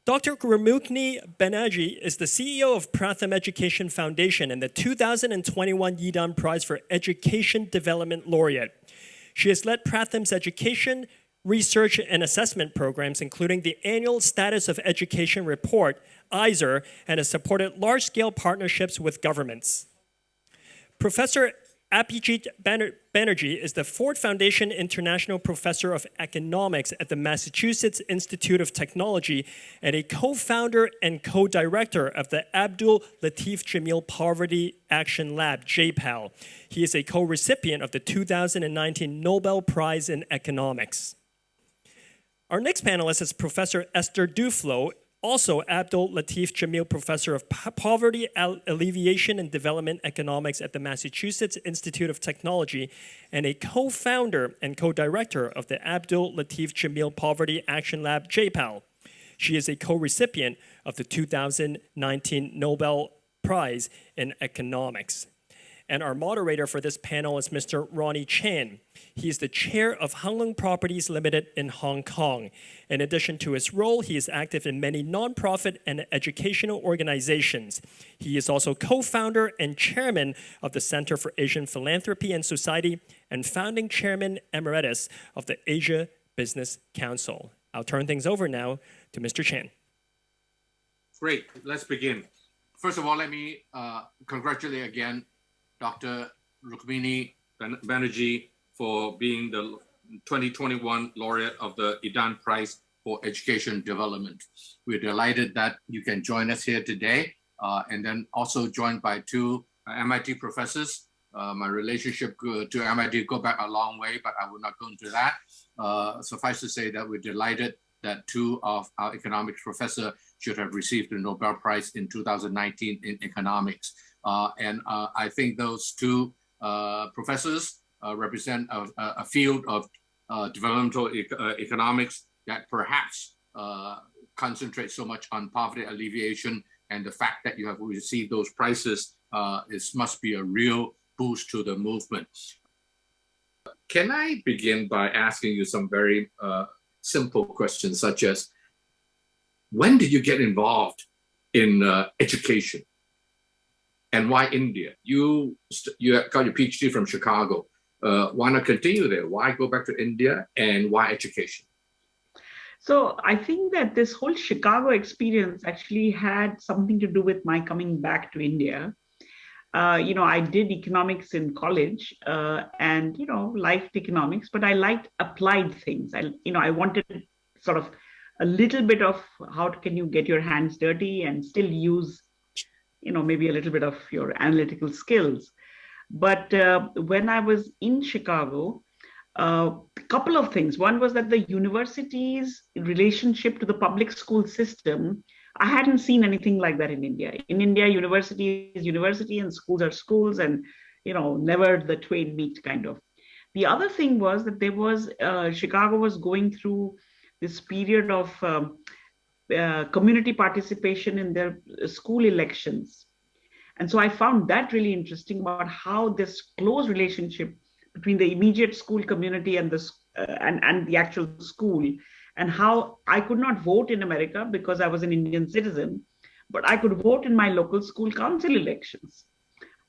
Dr. Ruffini Banerjee is the CEO of Pratham Education Foundation and the 2021 Yidan Prize for Education Development Laureate. She has led Pratham's education, research, and assessment programs, including the Annual Status of Education Report, ISER, and has supported large-scale partnerships with governments. Professor Abhijit Banerjee is the Ford Foundation International Professor of Economics at the Massachusetts Institute of Technology and a co-founder and co-director of the Abdul Latif Jameel Poverty Action Lab, JPAL. He is a co-recipient of the 2019 Nobel Prize in Economics. Our next panelist is Professor Esther Duflo, also Abdul Latif Jameel Professor of Poverty Alleviation and Development Economics at the Massachusetts Institute of Technology and a co-founder and co-director of the Abdul Latif Jameel Poverty Action Lab, JPAL. She is a co-recipient of the 2019 Nobel Prize in Economics. And our moderator for this panel is Mr. Ronnie Chan. He is the chair of Hang Lung Properties Limited in Hong Kong. In addition to his role, he is active in many nonprofit and educational organizations. He is also co-founder and chairman of the Center for Asian Philanthropy and Society and founding chairman emeritus of the Asia Business Council. I'll turn things over now to Mr. Chan. Great, let's begin. First of all, let me congratulate again Dr. Ruffini Banerjee for being the 2021 laureate of the Yidan Prize for Education Development. We're delighted that you can join us here today, and then also joined by two MIT professors. My relationship to MIT go back a long way, but I will not go into that. Suffice to say that we're delighted that two of our economics professors should have received the Nobel Prize in 2019 in economics. I think those two professors represent a field of developmental economics that perhaps concentrates so much on poverty alleviation, and the fact that you have received those prizes must be a real boost to the movement. Can I begin by asking you some very simple questions, such as, when did you get involved in education? And why India? You got your PhD from Chicago. Why not continue there? Why go back to India, and why education? So I think that this whole Chicago experience actually had something to do with my coming back to India. I did economics in college and, liked economics, but I liked applied things. I wanted sort of a little bit of how can you get your hands dirty and still use maybe a little bit of your analytical skills. But when I was in Chicago, a couple of things. One was that the university's relationship to the public school system, I hadn't seen anything like that in India. In India, university is university and schools are schools, and never the twain meet kind of. The other thing was that there was Chicago was going through this period of community participation in their school elections. And so I found that really interesting about how this close relationship between the immediate school community and the actual school, and how I could not vote in America because I was an Indian citizen, but I could vote in my local school council elections,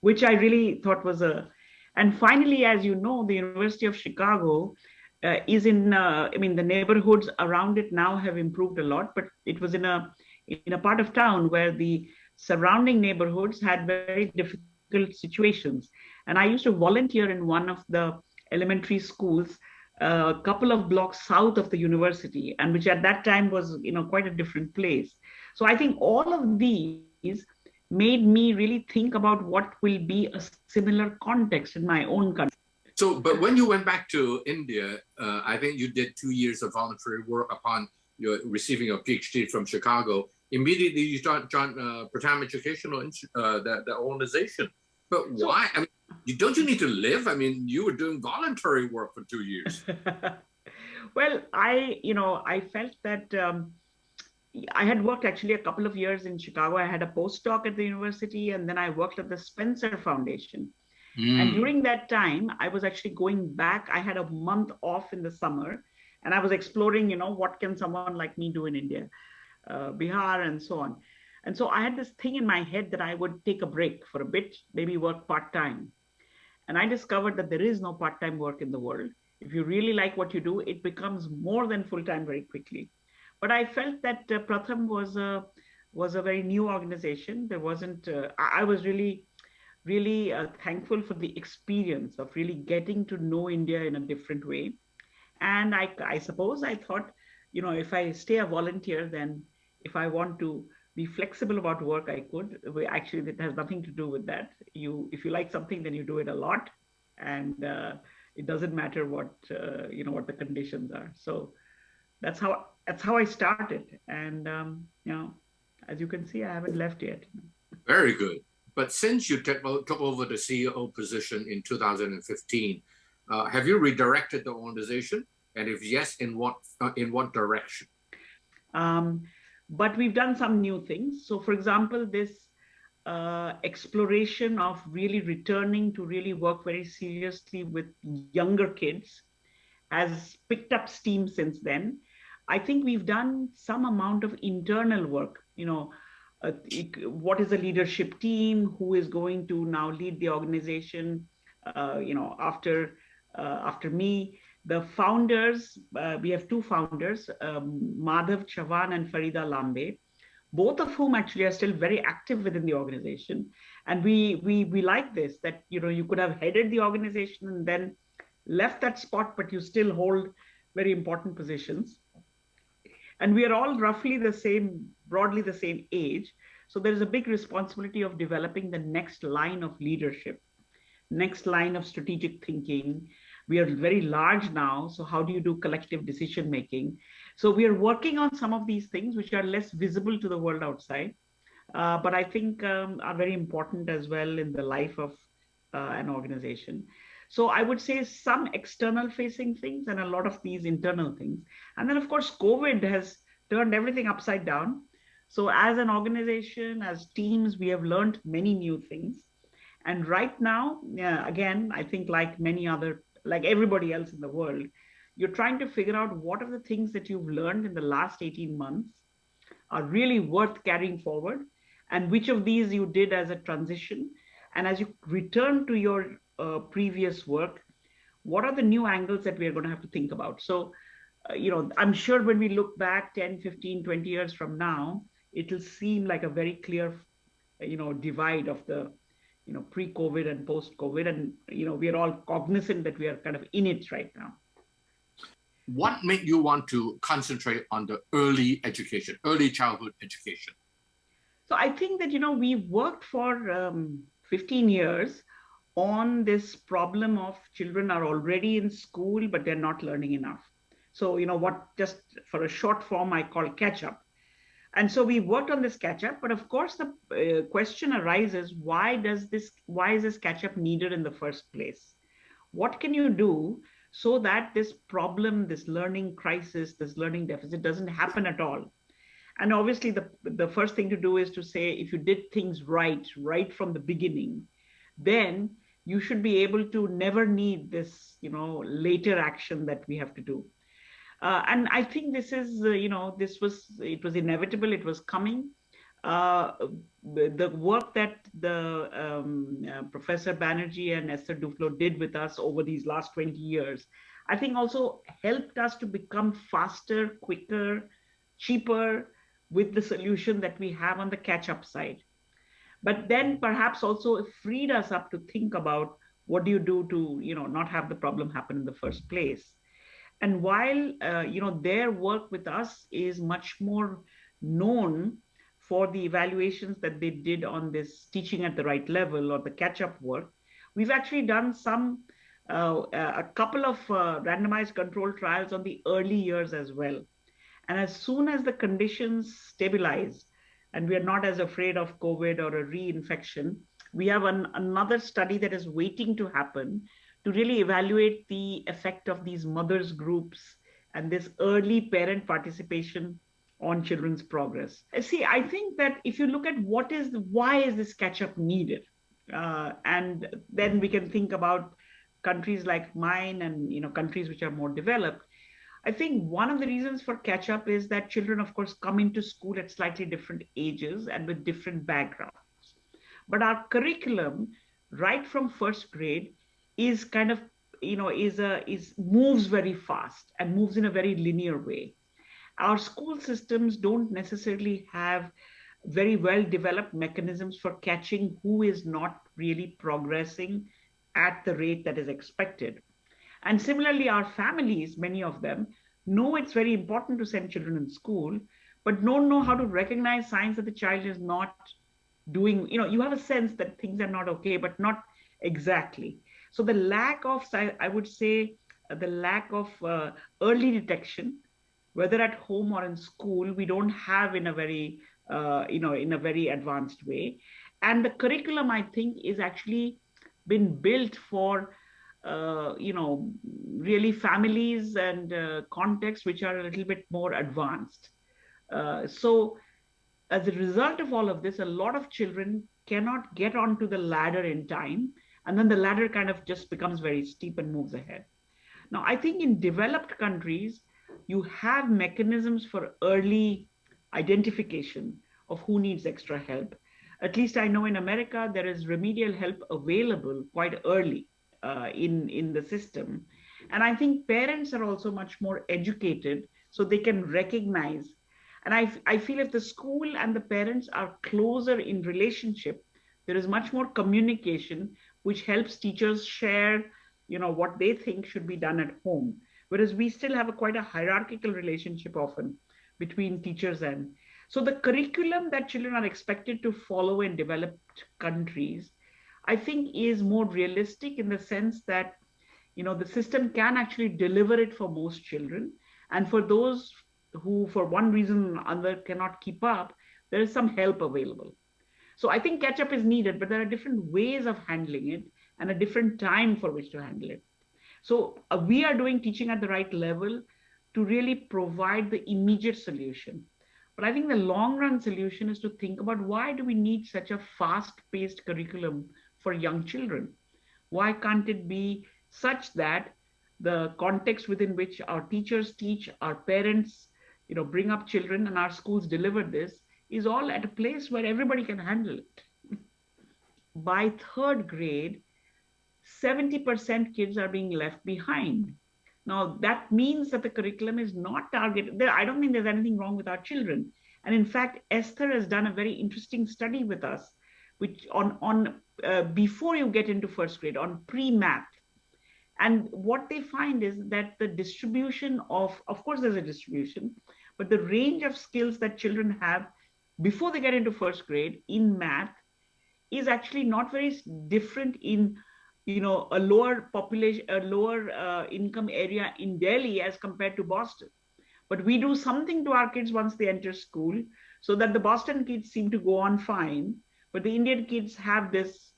which I really thought was and finally, as you know, the University of Chicago is in, the neighborhoods around it now have improved a lot, but it was in a part of town where the surrounding neighborhoods had very difficult situations. And I used to volunteer in one of the elementary schools a couple of blocks south of the university, and which at that time was, quite a different place. So I think all of these made me really think about what will be a similar context in my own country. So, but when you went back to India, I think you did 2 years of voluntary work upon your receiving a PhD from Chicago. Immediately, you joined Pratham Educational, the organization. But why? I mean, don't you need to live? I mean, you were doing voluntary work for 2 years. Well, I felt that I had worked actually a couple of years in Chicago. I had a postdoc at the university, and then I worked at the Spencer Foundation. And during that time, I was actually going back. I had a month off in the summer, and I was exploring, what can someone like me do in India? Bihar, and so on. And so I had this thing in my head that I would take a break for a bit, maybe work part-time. And I discovered that there is no part-time work in the world. If you really like what you do, it becomes more than full-time very quickly. But I felt that Pratham was a very new organization. There wasn't. I was really thankful for the experience of really getting to know India in a different way. And I suppose I thought, if I stay a volunteer, then if I want to be flexible about work, I could. Actually, it has nothing to do with that. If you like something, then you do it a lot, and it doesn't matter what the conditions are. So that's how I started, and as you can see, I haven't left yet. Very good. But since you took over the CEO position in 2015, have you redirected the organization? And if yes, in what direction? Um, but we've done some new things. So, for example, this exploration of really returning to really work very seriously with younger kids has picked up steam since then. I think we've done some amount of internal work. What is the leadership team? Who is going to now lead the organization? After me, the founders. We have two founders, Madhav Chavan and Farida Lambe, both of whom actually are still very active within the organization. And we like this, that you could have headed the organization and then left that spot, but you still hold very important positions. And we are all roughly the same, broadly the same age. So there is a big responsibility of developing the next line of leadership, next line of strategic thinking. We are very large now. So how do you do collective decision making? So we are working on some of these things which are less visible to the world outside, but I think are very important as well in the life of an organization. So I would say some external facing things and a lot of these internal things. And then, of course, COVID has turned everything upside down. So as an organization, as teams, we have learned many new things. And right now, again, I think like everybody else in the world, you're trying to figure out what are the things that you've learned in the last 18 months are really worth carrying forward, and which of these you did as a transition. And as you return to your previous work, what are the new angles that we are going to have to think about? So, I'm sure when we look back 10, 15, 20 years from now, it'll seem like a very clear, divide of the, pre-COVID and post-COVID. And, we are all cognizant that we are kind of in it right now. What made you want to concentrate on the early education, early childhood education? So I think that, we've worked for 15 years on this problem of children are already in school, but they're not learning enough. So, what just for a short form I call catch up. And so we worked on this catch up, but of course the question arises, why is this catch up needed in the first place? What can you do so that this problem, this learning crisis, this learning deficit doesn't happen at all? And obviously the first thing to do is to say, if you did things right from the beginning, then you should be able to never need this, later action that we have to do. And I think this is, it was inevitable, it was coming. The work that the Professor Banerjee and Esther Duflo did with us over these last 20 years, I think also helped us to become faster, quicker, cheaper with the solution that we have on the catch-up side. But then perhaps also it freed us up to think about what do you do to, not have the problem happen in the first place. And while their work with us is much more known for the evaluations that they did on this teaching at the right level or the catch-up work, we've actually done a couple of randomized controlled trials on the early years as well. And as soon as the conditions stabilize and we are not as afraid of COVID or a reinfection, we have another study that is waiting to happen to really evaluate the effect of these mothers groups and this early parent participation on children's progress. See, I think that if you look at why is this catch-up needed, and then we can think about countries like mine and countries which are more developed. I think one of the reasons for catch up is that children, of course, come into school at slightly different ages and with different backgrounds. But our curriculum, right from first grade, is kind of, is moves very fast and moves in a very linear way. Our school systems don't necessarily have very well developed mechanisms for catching who is not really progressing at the rate that is expected. And similarly, our families, many of them, know it's very important to send children in school, but don't know how to recognize signs that the child is not doing, you have a sense that things are not okay, but not exactly. So the lack of, I would say, the lack of early detection, whether at home or in school, we don't have in a very, in a very advanced way. And the curriculum, I think, is actually been built for, really families and contexts which are a little bit more advanced. So as a result of all of this, a lot of children cannot get onto the ladder in time. And then the ladder kind of just becomes very steep and moves ahead. Now, I think in developed countries, you have mechanisms for early identification of who needs extra help. At least I know in America, there is remedial help available quite early in the system. And I think parents are also much more educated so they can recognize. And I feel if the school and the parents are closer in relationship, there is much more communication, which helps teachers share, what they think should be done at home. Whereas we still have quite a hierarchical relationship often between teachers and. So the curriculum that children are expected to follow in developed countries, I think is more realistic in the sense that, the system can actually deliver it for most children. And for those who, for one reason or other, cannot keep up, there is some help available. So I think catch up is needed, but there are different ways of handling it and a different time for which to handle it. So we are doing teaching at the right level to really provide the immediate solution. But I think the long run solution is to think about why do we need such a fast paced curriculum for young children? Why can't it be such that the context within which our teachers teach, our parents, bring up children and our schools deliver this is all at a place where everybody can handle it. By third grade, 70% kids are being left behind. Now, that means that the curriculum is not targeted. I don't think there's anything wrong with our children. And in fact, Esther has done a very interesting study with us, which on before you get into first grade, on pre-math. And what they find is that the distribution of course, there's a distribution, but the range of skills that children have before they get into first grade in math is actually not very different in a lower population, a lower income area in Delhi as compared to Boston. But we do something to our kids once they enter school so that the Boston kids seem to go on fine, but the Indian kids have this,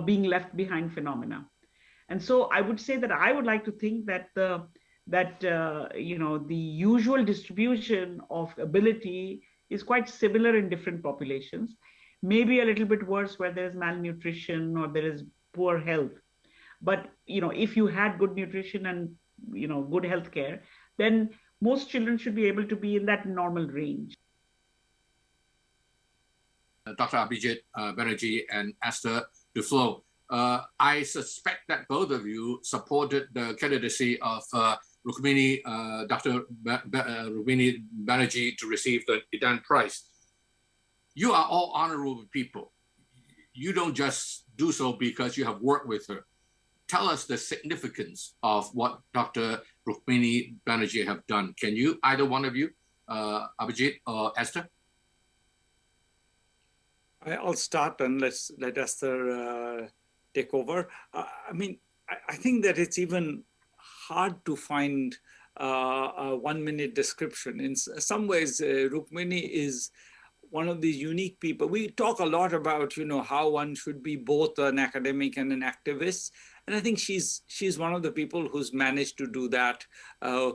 being left behind phenomena. And so I would say that I would like to think that the usual distribution of ability is quite similar in different populations, maybe a little bit worse where there's malnutrition or there is poor health. But if you had good nutrition and good health care, then most children should be able to be in that normal range. Dr. Abhijit Banerjee and Esther Duflo, I suspect that both of you supported the candidacy of Ruffini, Dr. Ruffini Banerjee to receive the Yidan Prize. You are all honorable people. You don't just do so because you have worked with her. Tell us the significance of what Dr. Ruffini Banerjee have done. Can you, either one of you, Abhijit or Esther? I'll start and let Esther take over. I think that it's even hard to find a 1 minute description. In some ways, Rukmini is one of these unique people. We talk a lot about, how one should be both an academic and an activist. And I think she's one of the people who's managed to do that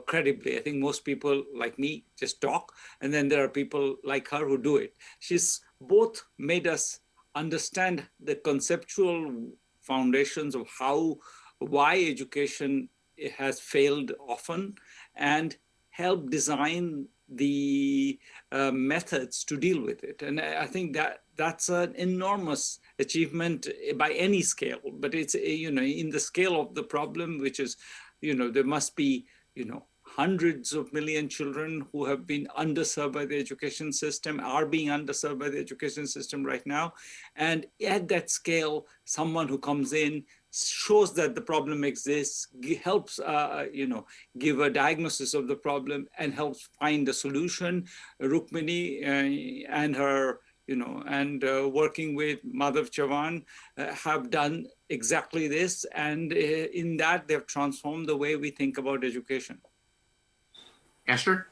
credibly. I think most people like me just talk, and then there are people like her who do it. She's both made us understand the conceptual foundations of why education has failed often, and help design the methods to deal with it. And I think that that's an enormous achievement by any scale, but it's, in the scale of the problem, which is, there must be, hundreds of million children who have been underserved by the education system, are being underserved by the education system right now. And at that scale, someone who comes in, shows that the problem exists, helps, give a diagnosis of the problem and helps find a solution. Rukmini and her, working with Madhav Chavan have done exactly this. And in that, they've transformed the way we think about education. Esther?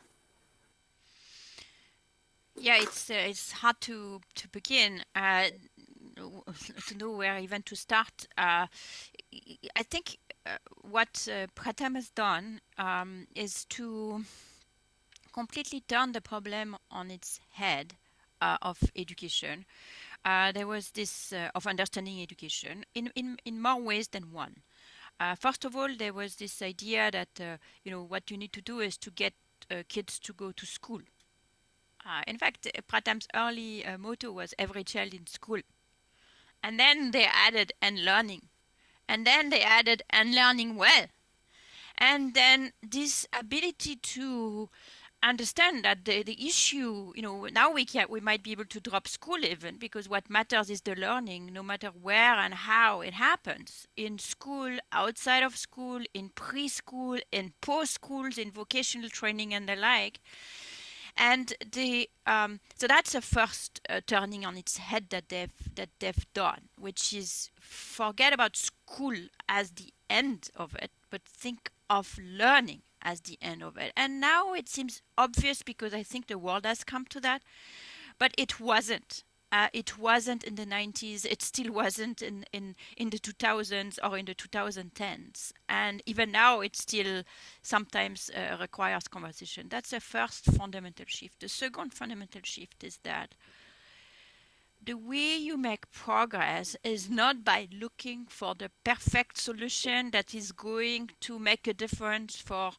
Yeah, it's hard to begin to know where even to start. I think what Pratham has done is to completely turn the problem on its head of education. There was this of understanding education in more ways than one. First of all, there was this idea that what you need to do is to get kids to go to school. In fact, Pratham's early motto was "every child in school," and then they added "and learning," and then they added "and learning well," and then this ability to understand that the issue, now we might be able to drop school even, because what matters is the learning, no matter where and how it happens, in school, outside of school, in preschool, in post-schools, in vocational training and the like. And so that's the first turning on its head that they've done, which is forget about school as the end of it, but think of learning as the end of it. And now it seems obvious because I think the world has come to that, but it wasn't. It wasn't in the 90s. It still wasn't in the 2000s or in the 2010s. And even now, it still sometimes requires conversation. That's the first fundamental shift. The second fundamental shift is that the way you make progress is not by looking for the perfect solution that is going to make a difference for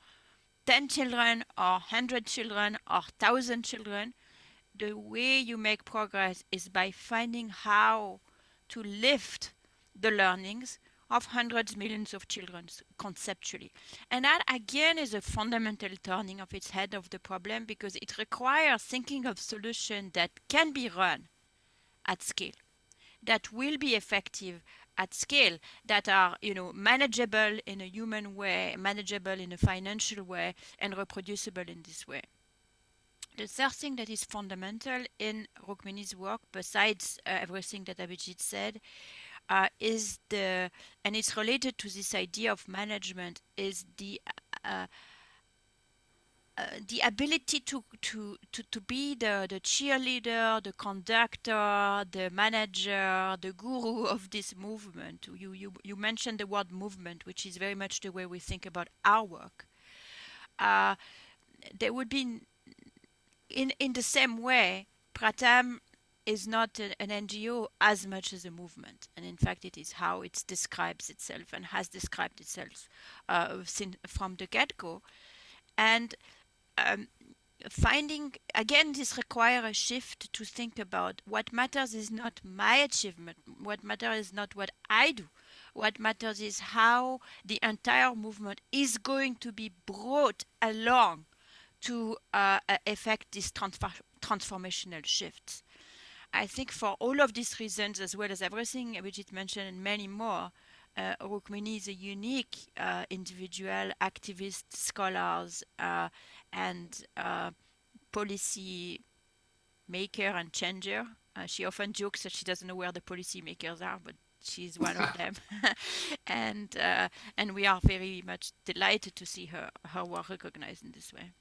10 children or 100 children or 1,000 children. The way you make progress is by finding how to lift the learnings of hundreds, millions of children conceptually. And that again is a fundamental turning of its head of the problem, because it requires thinking of solutions that can be run at scale, that will be effective at scale, that are manageable in a human way, manageable in a financial way, and reproducible in this way. The third thing that is fundamental in Rukmini's work, besides everything that Abhijit said, is and it's related to this idea of management, is the ability to be the cheerleader, the conductor, the manager, the guru of this movement. You mentioned the word movement, which is very much the way we think about our work. There would be, in the same way, Pratham is not an NGO as much as a movement, and in fact it is how it describes itself and has described itself from the get-go. And finding, again, this requires a shift to think about what matters is not my achievement, what matters is not what I do, what matters is how the entire movement is going to be brought along to effect these transformational shifts. I think for all of these reasons, as well as everything Abhijit mentioned and many more, Rukmini is a unique individual, activist, scholars, and policy maker and changer. She often jokes that she doesn't know where the policy makers are, but she's one of them. And we are very much delighted to see her work recognized in this way.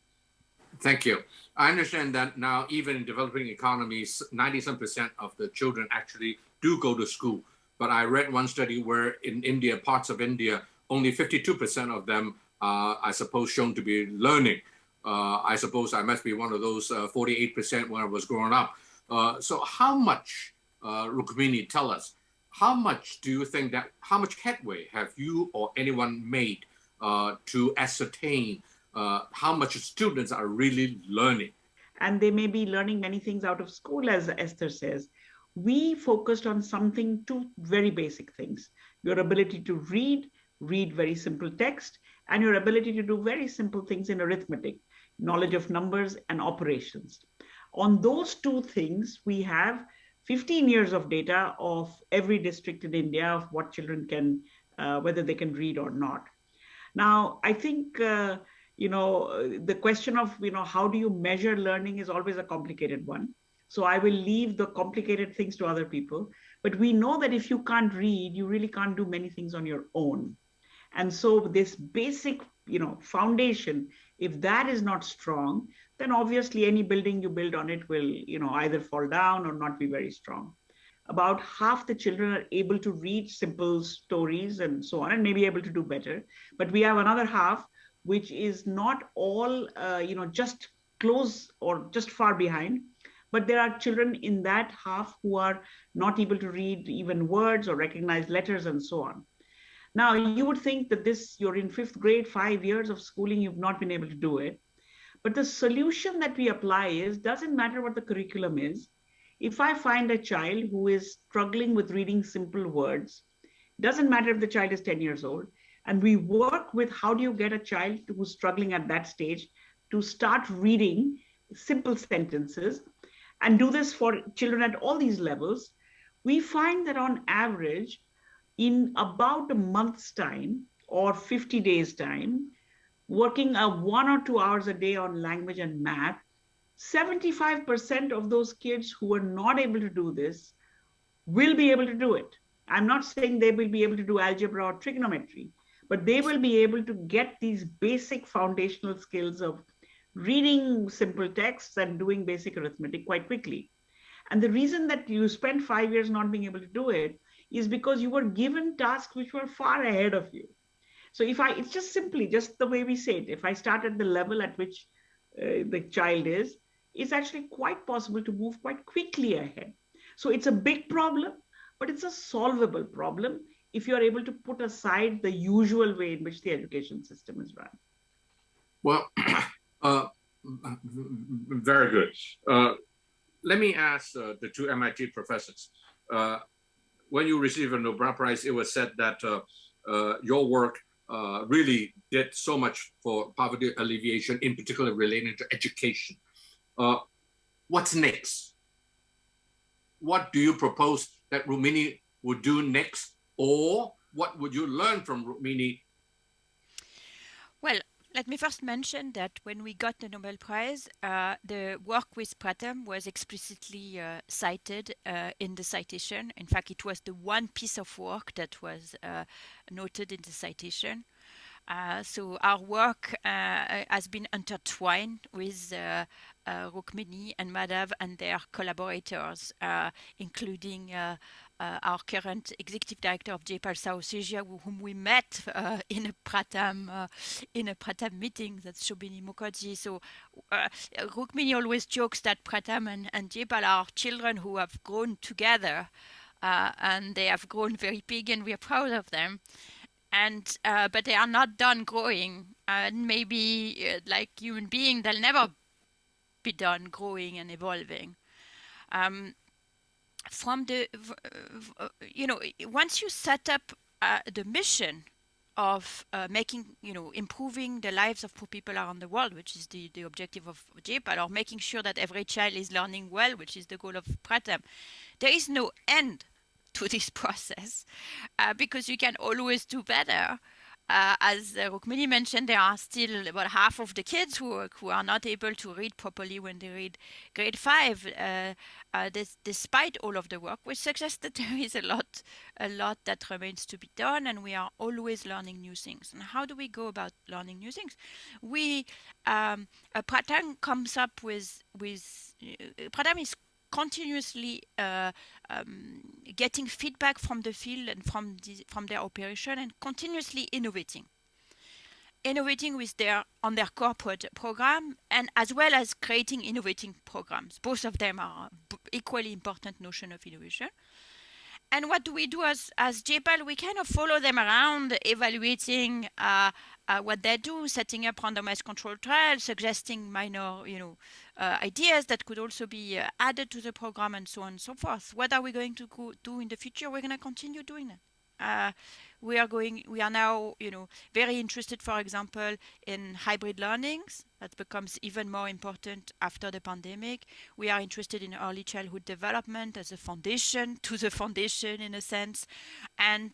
Thank you. I understand that now, even in developing economies, 90% of the children actually do go to school. But I read one study where in India, parts of India, only 52% of them are, I suppose, shown to be learning. I suppose I must be one of those 48% when I was growing up. So how much, Rukmini, tell us, how much do you think how much headway have you or anyone made to ascertain how much students are really learning. And they may be learning many things out of school, as Esther says. We focused on two very basic things: your ability to read very simple text, and your ability to do very simple things in arithmetic, knowledge of numbers and operations. On those two things, we have 15 years of data of every district in India of what children can, whether they can read or not. Now, I think, the question of, how do you measure learning is always a complicated one. So I will leave the complicated things to other people. But we know that if you can't read, you really can't do many things on your own. And so this basic, foundation, if that is not strong, then obviously any building you build on it will, either fall down or not be very strong. About half the children are able to read simple stories and so on, and maybe able to do better. But we have another half, which is not all, just close or just far behind. But there are children in that half who are not able to read even words or recognize letters and so on. Now, you would think that you're in fifth grade, 5 years of schooling, you've not been able to do it. But the solution that we apply is, doesn't matter what the curriculum is. If I find a child who is struggling with reading simple words, doesn't matter if the child is 10 years old, and we work with how do you get a child who's struggling at that stage to start reading simple sentences, and do this for children at all these levels, we find that on average, in about a month's time or 50 days time, working 1 or 2 hours a day on language and math, 75% of those kids who are not able to do this will be able to do it. I'm not saying they will be able to do algebra or trigonometry, but they will be able to get these basic foundational skills of reading simple texts and doing basic arithmetic quite quickly. And the reason that you spent 5 years not being able to do it is because you were given tasks which were far ahead of you. So it's just simply just the way we say it. If I start at the level at which the child is, it's actually quite possible to move quite quickly ahead. So it's a big problem, but it's a solvable problem if you're able to put aside the usual way in which the education system is run. Well, very good. Let me ask the two MIT professors. When you received a Nobel Prize, it was said that your work really did so much for poverty alleviation, in particular related to education. What's next? What do you propose that Ruffini would do next? Or what would you learn from Ruffini? Well, let me first mention that when we got the Nobel Prize, the work with Pratham was explicitly cited in the citation. In fact, it was the one piece of work that was noted in the citation. So our work has been intertwined with Ruffini and Madhav and their collaborators, including our current executive director of JPAL South Asia, whom we met in a Pratham meeting. That's Shobhini Mukherjee. So Ruffini always jokes that Pratham and JPAL are children who have grown together, and they have grown very big, and we are proud of them. And but they are not done growing, and maybe like human beings, they'll never be done growing and evolving. From the once you set up the mission of making, improving the lives of poor people around the world, which is the objective of JPAL, or making sure that every child is learning well, which is the goal of Pratham, there is no end to this process, because you can always do better. As Ruffini mentioned, there are still about half of the kids who are not able to read properly when they read grade 5, despite all of the work, which suggests that there is a lot that remains to be done, and we are always learning new things. And how do we go about learning new things? Pratham comes up with Pratham is continuously getting feedback from the field and from their operation, and continuously innovating on their corporate program, and as well as creating innovating programs. Both of them are equally important notion of innovation. And what do we do as JPAL? We kind of follow them around, evaluating what they do, setting up randomized control trials, suggesting minor, ideas that could also be added to the program, and so on and so forth. What are we going to do in the future? We're going to continue doing that. We are now, very interested, for example, in hybrid learnings. That becomes even more important after the pandemic. We are interested in early childhood development as a foundation to the foundation, in a sense. And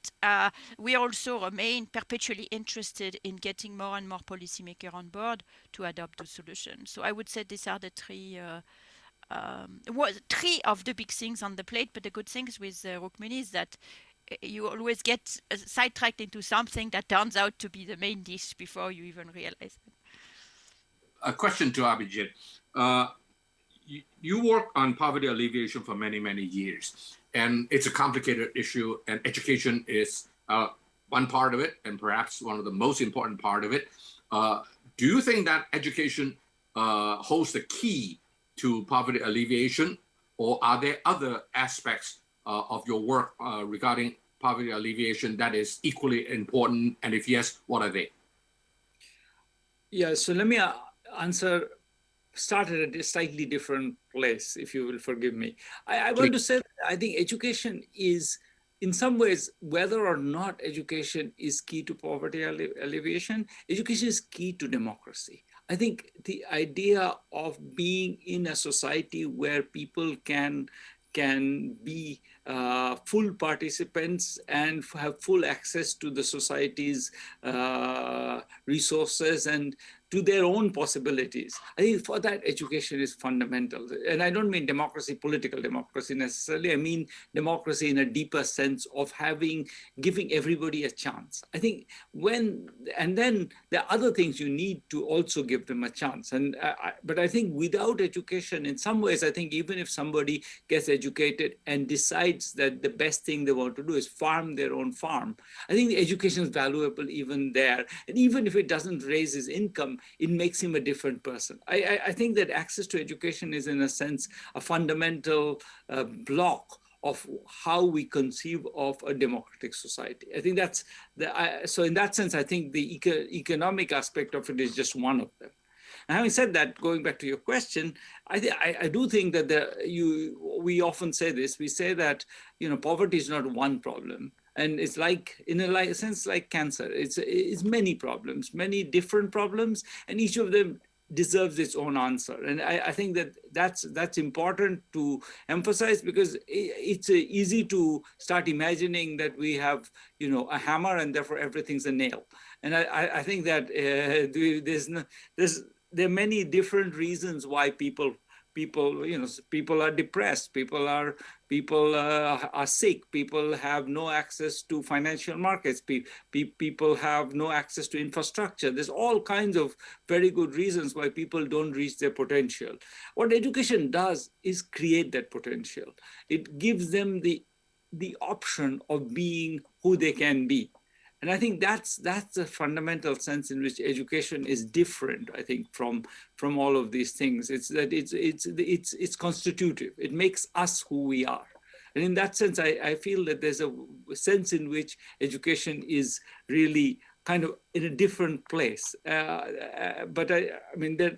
we also remain perpetually interested in getting more and more policymakers on board to adopt the solution. So I would say these are the three of the big things on the plate. But the good things with Rukmini is that you always get sidetracked into something that turns out to be the main dish before you even realize it. A question to Abhijit. You work on poverty alleviation for many, many years, and it's a complicated issue, and education is one part of it, and perhaps one of the most important part of it. Do you think that education holds the key to poverty alleviation, or are there other aspects of your work regarding poverty alleviation that is equally important? And if yes, what are they? Yeah, so let me answer, start at a slightly different place, if you will forgive me. I want to say that I think education is, in some ways, whether or not education is key to poverty alleviation, education is key to democracy. I think the idea of being in a society where people can be full participants and have full access to the society's resources and to their own possibilities. I think for that, education is fundamental. And I don't mean democracy, political democracy necessarily. I mean democracy in a deeper sense of giving everybody a chance. I think and then there are other things you need to also give them a chance. But I think without education, in some ways, I think even if somebody gets educated and decides that the best thing they want to do is farm their own farm, I think the education is valuable even there. And even if it doesn't raise his income, it makes him a different person. I think that access to education is, in a sense, a fundamental block of how we conceive of a democratic society. I think that's so in that sense, I think the economic aspect of it is just one of them. And having said that, going back to your question, I do think that we often say this. We say that poverty is not one problem. And it's like, in a sense, like cancer. It's many problems, many different problems, and each of them deserves its own answer. And I think that's important to emphasize, because it's easy to start imagining that we have, a hammer and therefore everything's a nail. And I think that there are many different reasons why people are depressed, people are sick, people have no access to financial markets, people have no access to infrastructure. There's all kinds of very good reasons why people don't reach their potential. What education does is create that potential. It gives them the option of being who they can be. And I think that's the fundamental sense in which education is different, I think, from all of these things. It's that it's constitutive. It makes us who we are. And in that sense, I feel that there's a sense in which education is really kind of in a different place. But I mean, that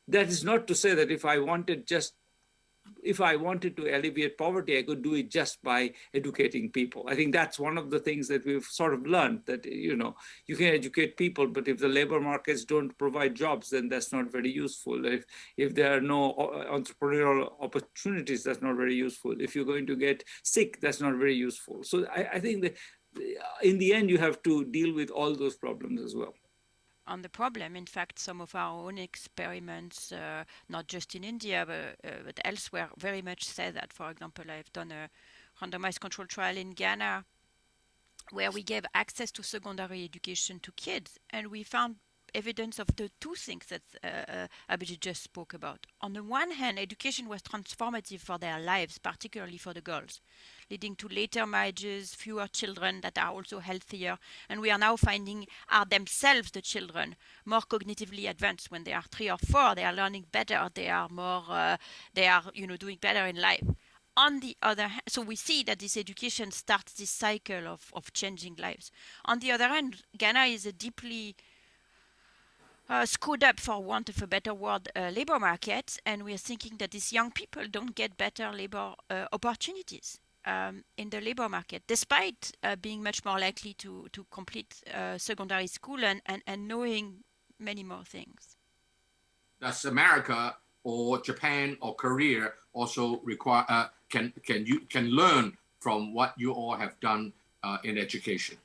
is not to say that if I wanted to alleviate poverty, I could do it just by educating people. I think that's one of the things that we've sort of learned, that, you can educate people, but if the labor markets don't provide jobs, then that's not very useful. If there are no entrepreneurial opportunities, that's not very useful. If you're going to get sick, that's not very useful. So I think that in the end, you have to deal with all those problems as well. On the problem. In fact, some of our own experiments, not just in India, but elsewhere, very much say that. For example, I've done a randomized control trial in Ghana where we gave access to secondary education to kids, and we found evidence of the two things that Abhijit just spoke about. On the one hand, education was transformative for their lives, particularly for the girls, leading to later marriages, fewer children that are also healthier. And we are now finding are themselves, the children, more cognitively advanced. When they are 3 or 4, they are learning better. They are more, doing better in life. On the other hand, so we see that this education starts this cycle of changing lives. On the other hand, Ghana is a deeply screwed up, for want of a better word, labor market, and we are thinking that these young people don't get better labor opportunities in the labor market, despite being much more likely to complete secondary school and knowing many more things. Does America or Japan or Korea also require can learn from what you all have done in education?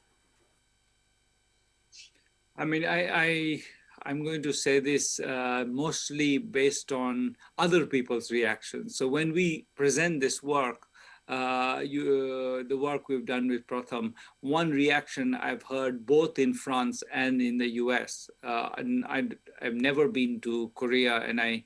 I mean, I'm going to say this mostly based on other people's reactions. So when we present this work, the work we've done with Pratham, one reaction I've heard both in France and in the US, and I've never been to Korea, and I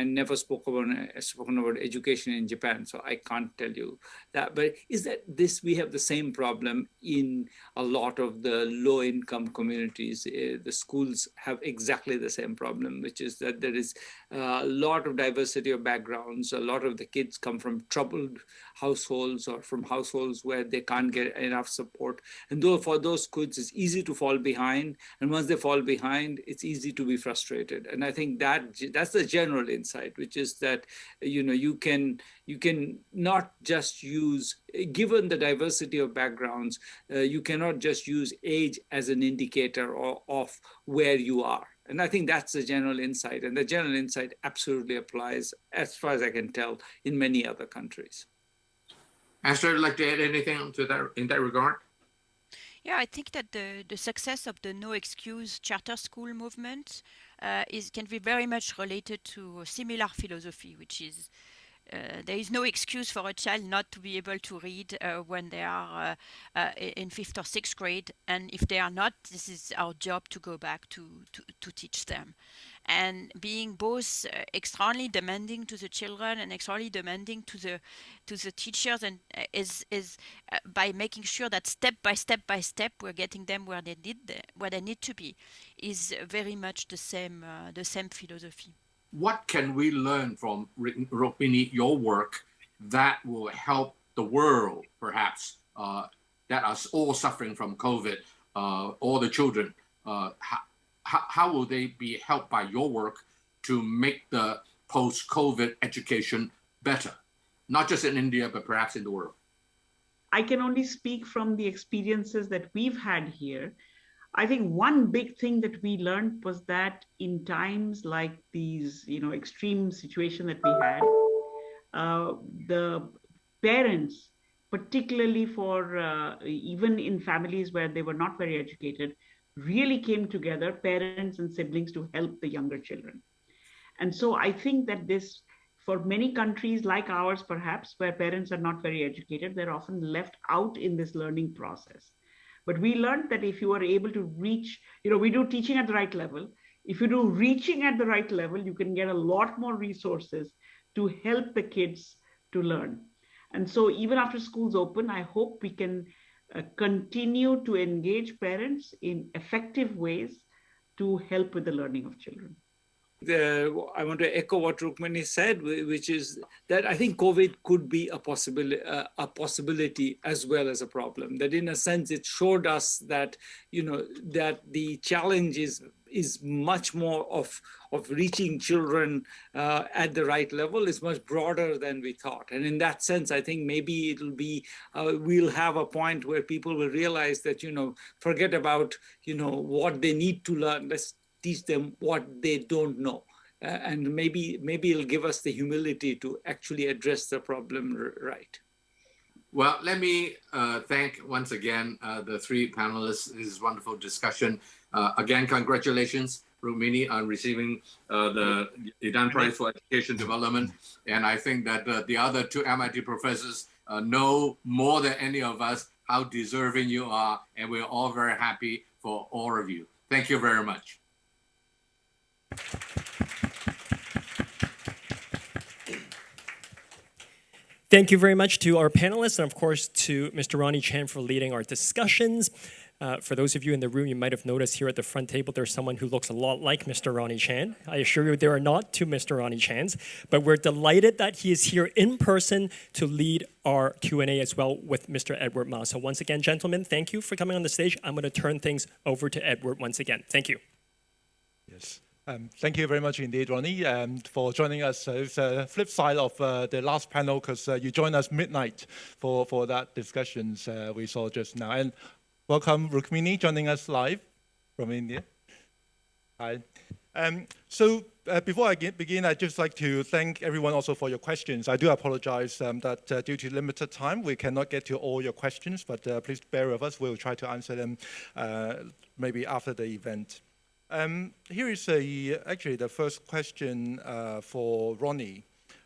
never spoken about education in Japan, so I can't tell you that. But is that we have the same problem in a lot of the low-income communities. The schools have exactly the same problem, which is that there is a lot of diversity of backgrounds. A lot of the kids come from troubled households or from households where they can't get enough support. And though for those kids, it's easy to fall behind. And once they fall behind, it's easy to be frustrated. And I think that's the general insight, which is that, you can not just use, given the diversity of backgrounds, you cannot just use age as an indicator of where you are. And I think that's the general insight. And the general insight absolutely applies, as far as I can tell, in many other countries. Esther, would like to add anything to that in that regard? Yeah, I think that the success of the no excuse charter school movement can be very much related to a similar philosophy, which is there is no excuse for a child not to be able to read when they are in 5th or 6th grade. And if they are not, this is our job to go back to teach them. And being both extremely demanding to the children and extremely demanding to the teachers, and is by making sure that step by step we're getting them where they need to be, is very much the same philosophy. What can we learn from Ruffini, your work, that will help the world, perhaps, that are all suffering from COVID, all the children? How will they be helped by your work to make the post-COVID education better, not just in India, but perhaps in the world? I can only speak from the experiences that we've had here. I think one big thing that we learned was that in times like these, extreme situation that we had, the parents, particularly for even in families where they were not very educated, really came together, parents and siblings, to help the younger children. And so I think that this, for many countries like ours, perhaps, where parents are not very educated, they're often left out in this learning process. But we learned that if you are able to reach, we do teaching at the right level. If you do reaching at the right level, you can get a lot more resources to help the kids to learn. And so even after schools open, I hope we can continue to engage parents in effective ways to help with the learning of children. I want to echo what Rukmini said, which is that I think COVID could be a possibility as well as a problem. That in a sense, it showed us that, that the challenge is much more of reaching children at the right level, is much broader than we thought. And in that sense, I think maybe it'll be, we'll have a point where people will realize that, forget about, what they need to learn. Let's teach them what they don't know. And maybe it'll give us the humility to actually address the problem right. Well, let me thank once again the three panelists. This is wonderful discussion. Again, congratulations, Ruffini, on receiving the Yidan Prize for Education Development. And I think that the other two MIT professors know more than any of us how deserving you are, and we're all very happy for all of you. Thank you very much. Thank you very much to our panelists, and of course to Mr. Ronnie Chan for leading our discussions. For those of you in the room, you might have noticed here at the front table, there's someone who looks a lot like Mr. Ronnie Chan. I assure you there are not two Mr. Ronnie Chans, but we're delighted that he is here in person to lead our Q&A as well with Mr. Edward Ma. So once again, gentlemen, thank you for coming on the stage. I'm going to turn things over to Edward once again. Thank you. Yes. Thank you very much indeed, Ronnie, for joining us. It's a flip side of the last panel because you joined us midnight for that discussions we saw just now. And welcome, Rukmini, joining us live from India. Hi. So before I begin, I'd just like to thank everyone also for your questions. I do apologize that due to limited time, we cannot get to all your questions, but please bear with us. We'll try to answer them maybe after the event. Here is actually the first question for Ronnie.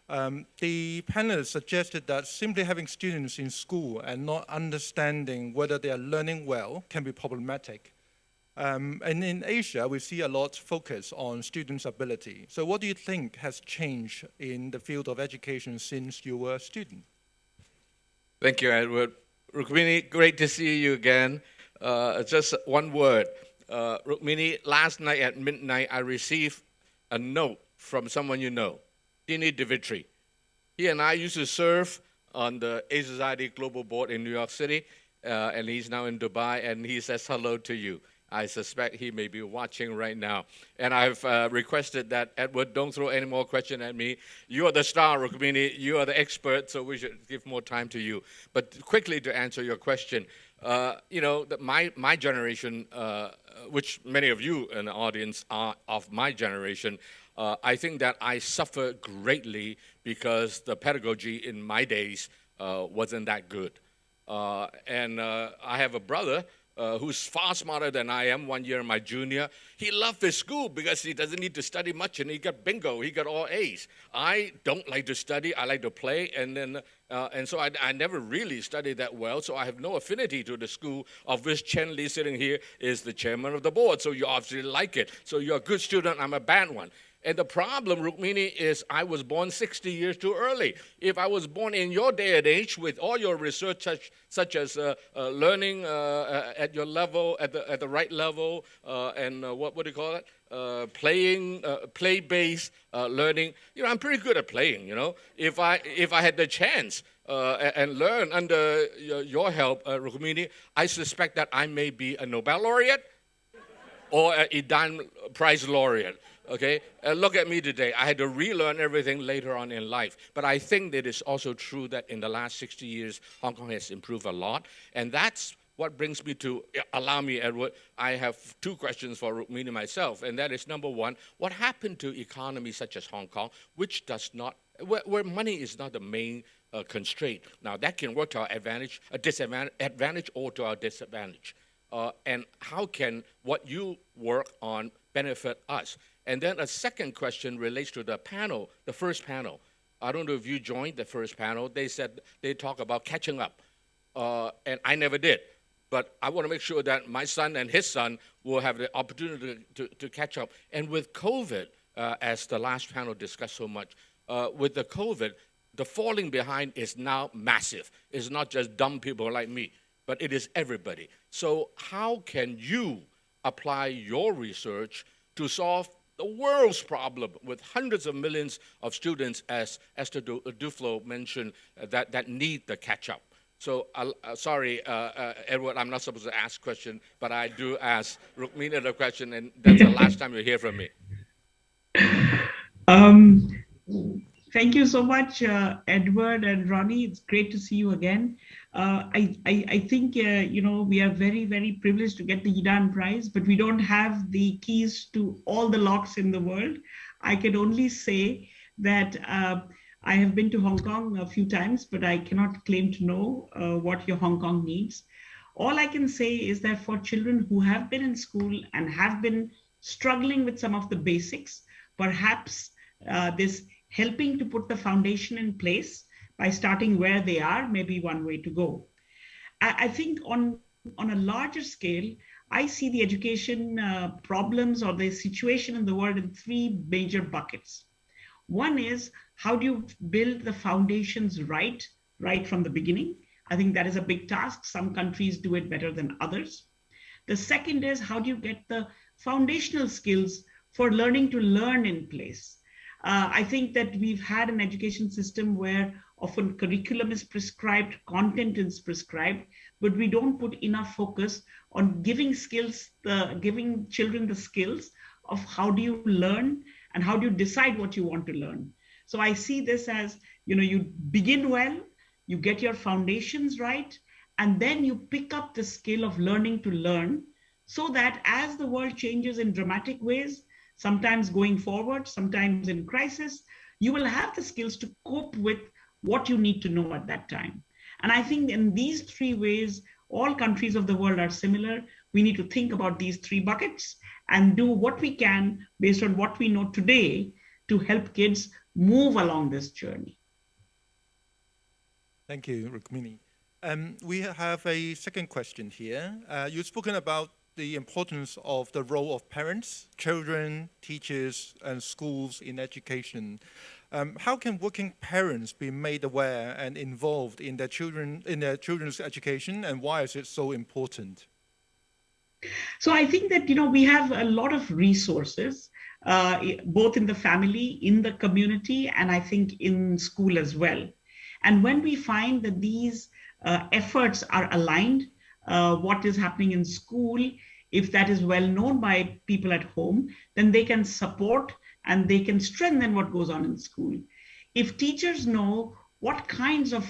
The panelists suggested that simply having students in school and not understanding whether they are learning well can be problematic. And in Asia, we see a lot focus on students' ability. So what do you think has changed in the field of education since you were a student? Thank you, Edward. Rukmini, great to see you again. Just one word. Rukmini, last night at midnight, I received a note from someone you know, Dini Divitri. He and I used to serve on the A Society Global Board in New York City, and he's now in Dubai, and he says hello to you. I suspect he may be watching right now. And I've requested that, Edward, don't throw any more questions at me. You are the star, Rukmini. You are the expert, so we should give more time to you. But quickly to answer your question, you know, my generation, which many of you in the audience are of my generation, I think that I suffered greatly because the pedagogy in my days wasn't that good. And I have a brother who's far smarter than I am, 1 year my junior. He loved his school because he doesn't need to study much, and he got bingo, he got all A's. I don't like to study, I like to play, and so I never really studied that well, so I have no affinity to the school, of which Chen Li sitting here is the chairman of the board, so you obviously like it. So you're a good student, I'm a bad one. And the problem, Rukmini, is I was born 60 years too early. If I was born in your day and age with all your research, such as learning at your level, at the right level, and what do you call it? Playing, play-based learning. You know, I'm pretty good at playing. You know, if I had the chance and learn under your help, Rukmini, I suspect that I may be a Nobel laureate or a Yidan Prize laureate. Okay, look at me today. I had to relearn everything later on in life. But I think that it's also true that in the last 60 years, Hong Kong has improved a lot. And that's what brings me to, allow me, Edward, I have two questions for Rukmini myself. And that is, number one, what happened to economies such as Hong Kong, which does not, where money is not the main constraint. Now, that can work to our advantage, advantage or to our disadvantage. And how can what you work on benefit us? And then a second question relates to the panel, the first panel. I don't know if you joined the first panel. They said they talk about catching up, and I never did. But I want to make sure that my son and his son will have the opportunity to catch up. And with COVID, as the last panel discussed so much, with the COVID, the falling behind is now massive. It's not just dumb people like me, but it is everybody. So how can you apply your research to solve the world's problem with hundreds of millions of students, as Esther Duflo mentioned, that need the catch-up? So, sorry, Edward, I'm not supposed to ask question, but I do ask Rukmini the question, and that's the last time you hear from me. Thank you so much, Edward and Ronnie. It's great to see you again. I think, you know, we are very, very privileged to get the Yidan Prize, but we don't have the keys to all the locks in the world. I can only say that I have been to Hong Kong a few times, but I cannot claim to know what your Hong Kong needs. All I can say is that for children who have been in school and have been struggling with some of the basics, perhaps this helping to put the foundation in place by starting where they are may be one way to go. I think on a larger scale, I see the education problems or the situation in the world in three major buckets. One is, how do you build the foundations right from the beginning? I think that is a big task. Some countries do it better than others. The second is, how do you get the foundational skills for learning to learn in place? I think that we've had an education system where often curriculum is prescribed, content is prescribed, but we don't put enough focus on giving giving children the skills of how do you learn and how do you decide what you want to learn. So I see this as, you begin well, you get your foundations right, and then you pick up the skill of learning to learn, so that as the world changes in dramatic ways, sometimes going forward, sometimes in crisis, you will have the skills to cope with what you need to know at that time. And I think in these three ways, all countries of the world are similar. We need to think about these three buckets and do what we can based on what we know today to help kids move along this journey. Thank you, Rukmini. We have a second question here. You've spoken about the importance of the role of parents, children, teachers, and schools in education. How can working parents be made aware and involved in their children's education, and why is it so important? So I think that, we have a lot of resources, both in the family, in the community, and I think in school as well. And when we find that these efforts are aligned, what is happening in school, if that is well known by people at home, then they can support and they can strengthen what goes on in school. If teachers know what kinds of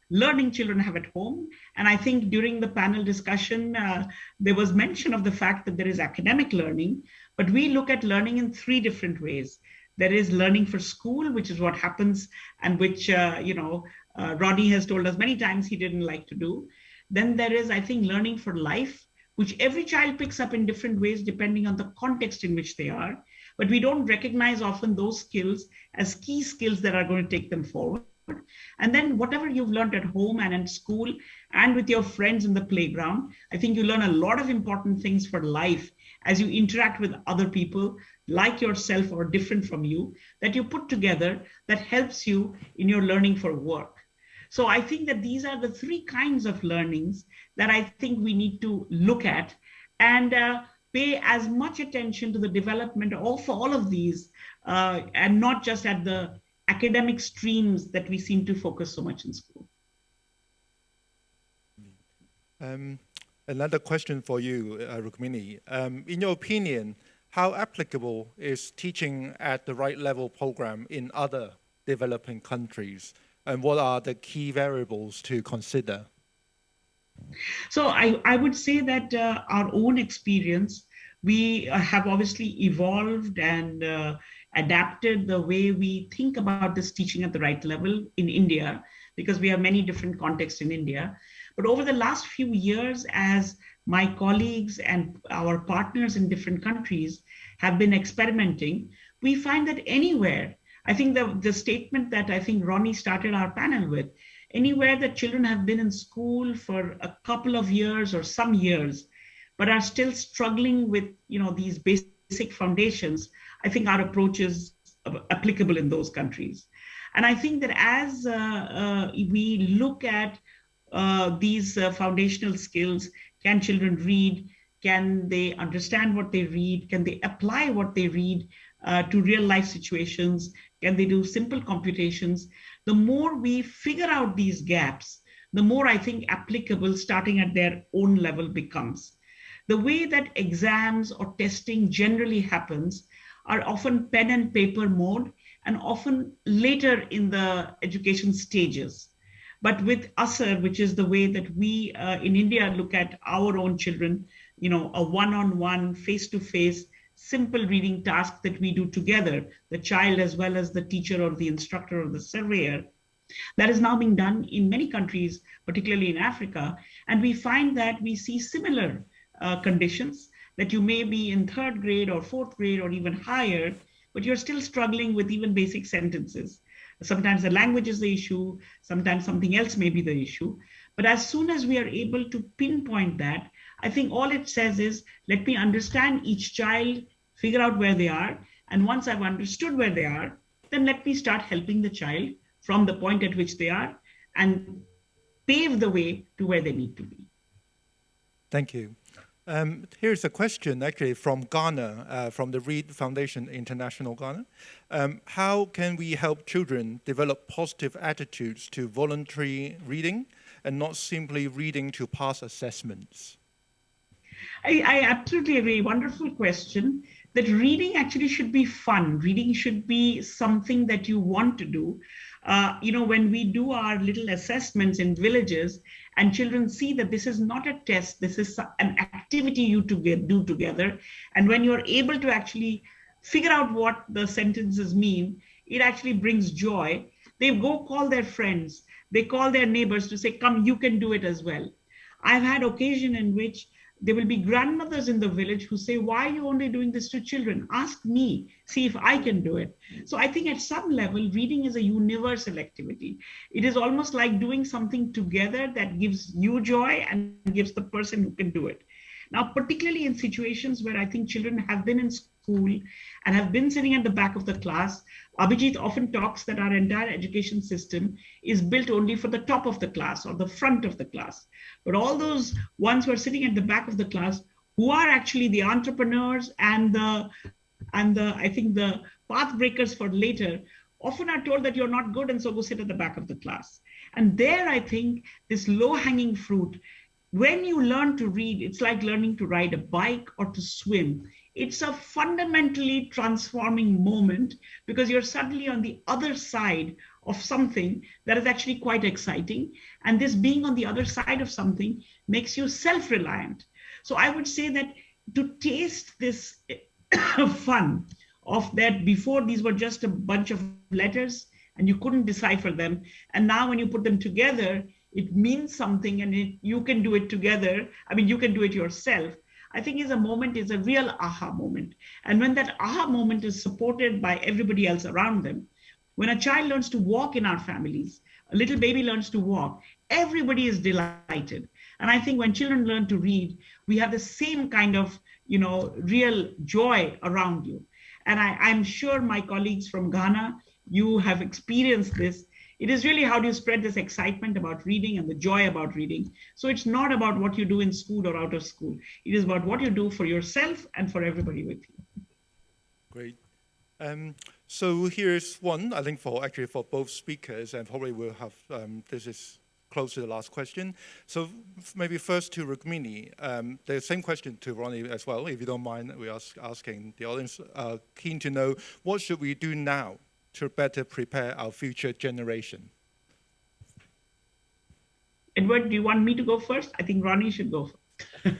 learning children have at home, and I think during the panel discussion, there was mention of the fact that there is academic learning, but we look at learning in three different ways. There is learning for school, which is what happens and which, Ronnie has told us many times he didn't like to do. Then there is, I think, learning for life, which every child picks up in different ways depending on the context in which they are. But we don't recognize often those skills as key skills that are going to take them forward. And then whatever you've learned at home and in school and with your friends in the playground, I think you learn a lot of important things for life as you interact with other people like yourself or different from you, that you put together that helps you in your learning for work. So I think that these are the three kinds of learnings that I think we need to look at and pay as much attention to the development of all of these and not just at the academic streams that we seem to focus so much in school. Another question for you, Rukmini. In your opinion, how applicable is teaching at the right level program in other developing countries? And what are the key variables to consider? So I would say that our own experience, we have obviously evolved and adapted the way we think about this teaching at the right level in India, because we have many different contexts in India. But over the last few years, as my colleagues and our partners in different countries have been experimenting, we find that anywhere, I think the statement that I think Ronnie started our panel with, anywhere that children have been in school for a couple of years or some years, but are still struggling with these basic foundations, I think our approach is applicable in those countries. And I think that as we look at these foundational skills, can children read? Can they understand what they read? Can they apply what they read to real life situations? Can they do simple computations? The more we figure out these gaps, the more I think applicable starting at their own level becomes. The way that exams or testing generally happens are often pen and paper mode and often later in the education stages. But with ASER, which is the way that we in India look at our own children, a one-on-one, face-to-face, simple reading task that we do together, the child as well as the teacher or the instructor or the surveyor, that is now being done in many countries, particularly in Africa. And we find that we see similar conditions, that you may be in third grade or fourth grade or even higher, but you're still struggling with even basic sentences. Sometimes the language is the issue, sometimes something else may be the issue. But as soon as we are able to pinpoint that, I think all it says is, let me understand each child, figure out where they are. And once I've understood where they are, then let me start helping the child from the point at which they are and pave the way to where they need to be. Thank you. Here's a question actually from Ghana, from the Reed Foundation International Ghana. How can we help children develop positive attitudes to voluntary reading and not simply reading to pass assessments? I absolutely agree. Wonderful question. That reading actually should be fun. Reading should be something that you want to do. When we do our little assessments in villages and children see that this is not a test, this is an activity you do together. And when you're able to actually figure out what the sentences mean, it actually brings joy. They go call their friends, they call their neighbors to say, come, you can do it as well. I've had occasion in which there will be grandmothers in the village who say, why are you only doing this to children? Ask me, see if I can do it. So I think at some level, reading is a universal activity. It is almost like doing something together that gives you joy and gives the person who can do it. Now, particularly in situations where I think children have been in school and have been sitting at the back of the class, Abhijit often talks that our entire education system is built only for the top of the class or the front of the class. But all those ones who are sitting at the back of the class, who are actually the entrepreneurs and the I think the path breakers for later, often are told that you're not good and so go sit at the back of the class. And there, I think this low-hanging fruit, when you learn to read, it's like learning to ride a bike or to swim. It's a fundamentally transforming moment because you're suddenly on the other side of something that is actually quite exciting. And this being on the other side of something makes you self-reliant. So I would say that to taste this fun of that, before these were just a bunch of letters and you couldn't decipher them. And now when you put them together, it means something and you can do it together. I mean, you can do it yourself. I think is a real aha moment. And when that aha moment is supported by everybody else around them, when a child learns to walk in our families, a little baby learns to walk, everybody is delighted. And I think when children learn to read, we have the same kind of, real joy around you. And I'm sure my colleagues from Ghana, you have experienced this. It is really how do you spread this excitement about reading and the joy about reading. So it's not about what you do in school or out of school. It is about what you do for yourself and for everybody with you. Great. So here's one, I think for both speakers, and probably we'll have, this is close to the last question. So maybe first to Rukmini, the same question to Ronnie as well, if you don't mind, we're asking the audience, keen to know, what should we do now to better prepare our future generation? Edward, do you want me to go first? I think Ronnie should go first.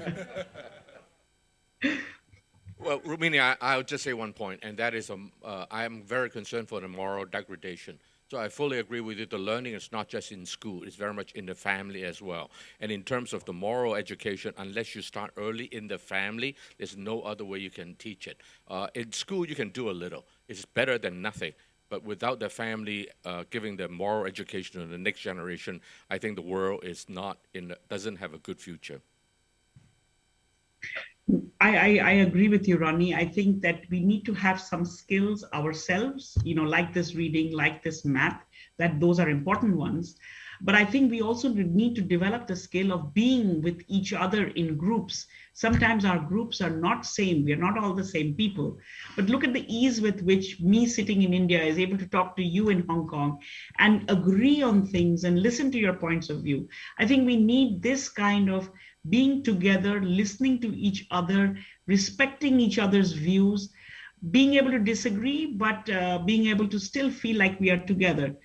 Well, Rukmini, I'll just say one point, and that is I am very concerned for the moral degradation. So I fully agree with you. The learning is not just in school. It's very much in the family as well. And in terms of the moral education, unless you start early in the family, there's no other way you can teach it. In school, you can do a little. It's better than nothing. But without the family giving the moral education to the next generation, I think the world is doesn't have a good future. I agree with you, Ronnie. I think that we need to have some skills ourselves, like this reading, like this math, that those are important ones. But I think we also need to develop the skill of being with each other in groups. Sometimes our groups are not same. We are not all the same people. But look at the ease with which me sitting in India is able to talk to you in Hong Kong and agree on things and listen to your points of view. I think we need this kind of being together, listening to each other, respecting each other's views, being able to disagree, but being able to still feel like we are together.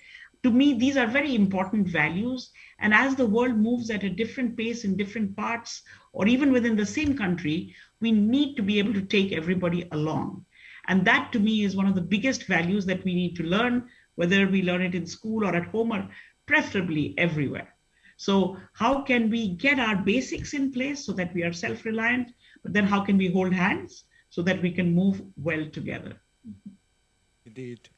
To me, these are very important values. And as the world moves at a different pace in different parts, or even within the same country, we need to be able to take everybody along. And that to me is one of the biggest values that we need to learn, whether we learn it in school or at home or preferably everywhere. So how can we get our basics in place so that we are self-reliant, but then how can we hold hands so that we can move well together? Indeed.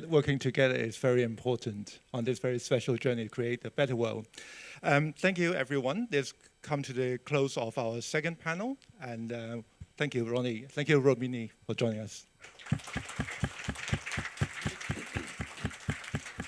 Working together is very important on this very special journey to create a better world. Thank you, everyone. This come to the close of our second panel. And thank you, Ronnie. Thank you, Rukmini, for joining us.